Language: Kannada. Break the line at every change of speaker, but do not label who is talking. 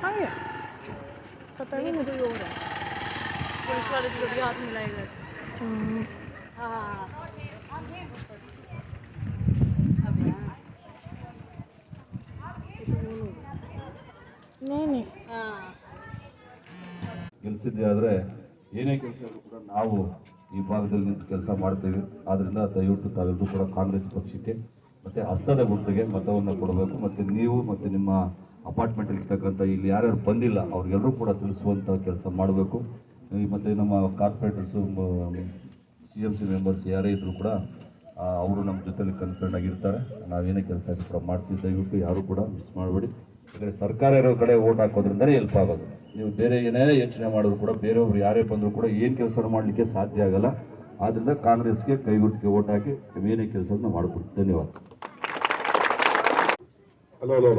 हागे पता नहीं मुझे हो रहा है पुलिस वाले को भी हाथ मिलाएगा नहीं
ಗೆಲ್ಲಿಸಿದ್ದೆ ಆದರೆ ಏನೇ ಕೆಲಸ ಕೂಡ ನಾವು ಈ ಭಾಗದಲ್ಲಿ ನಿಂತು ಕೆಲಸ ಮಾಡ್ತೇವೆ. ಆದ್ದರಿಂದ ದಯವಿಟ್ಟು ತಾವೆಲ್ಲರೂ ಕೂಡ ಕಾಂಗ್ರೆಸ್ ಪಕ್ಷಕ್ಕೆ ಮತ್ತು ಹಸ್ತದ ಗುರುತಿಗೆ ಮತವನ್ನು ಕೊಡಬೇಕು. ಮತ್ತು ನೀವು ಮತ್ತು ನಿಮ್ಮ ಅಪಾರ್ಟ್ಮೆಂಟಲ್ಲಿ ಇರ್ತಕ್ಕಂಥ ಇಲ್ಲಿ ಯಾರ್ಯಾರು ಬಂದಿಲ್ಲ ಅವ್ರಿಗೆಲ್ಲರೂ ಕೂಡ ತಿಳಿಸುವಂಥ ಕೆಲಸ ಮಾಡಬೇಕು. ಮತ್ತು ನಮ್ಮ ಕಾರ್ಪೊರೇಟರ್ಸು CMC ಮೆಂಬರ್ಸ್ ಯಾರೇ ಇದ್ದರೂ ಕೂಡ ಅವರು ನಮ್ಮ ಜೊತೆಲಿ ಕನ್ಸರ್ನ್ ಆಗಿರ್ತಾರೆ. ನಾವೇನೇ ಕೆಲಸ ಆದರೂ ಕೂಡ ಮಾಡ್ತೀವಿ. ದಯವಿಟ್ಟು ಯಾರೂ ಕೂಡ ಮಿಸ್ ಮಾಡಬೇಡಿ. ಯಾಕಂದರೆ ಸರ್ಕಾರ ಇರೋ ಕಡೆ ಓಟ್ ಹಾಕೋದ್ರಿಂದಲೇ ಹೆಲ್ಪ್ ಆಗೋದು. ನೀವು ಬೇರೆ ಏನೇ ಯೋಚನೆ ಮಾಡಿದ್ರು ಕೂಡ ಬೇರೆಯವರು ಯಾರೇ ಬಂದರೂ ಕೂಡ ಏನು ಕೆಲಸ ಮಾಡಲಿಕ್ಕೆ ಸಾಧ್ಯ ಆಗಲ್ಲ. ಆದ್ದರಿಂದ ಕಾಂಗ್ರೆಸ್ಗೆ ಕೈಗುಟ್ಟಿಗೆ ಓಟ್ ಹಾಕಿ ಏನೇ ಕೆಲಸವನ್ನು ಮಾಡಿಕೊಡ್ತೀವಿ. ಧನ್ಯವಾದ.
ಹಲೋ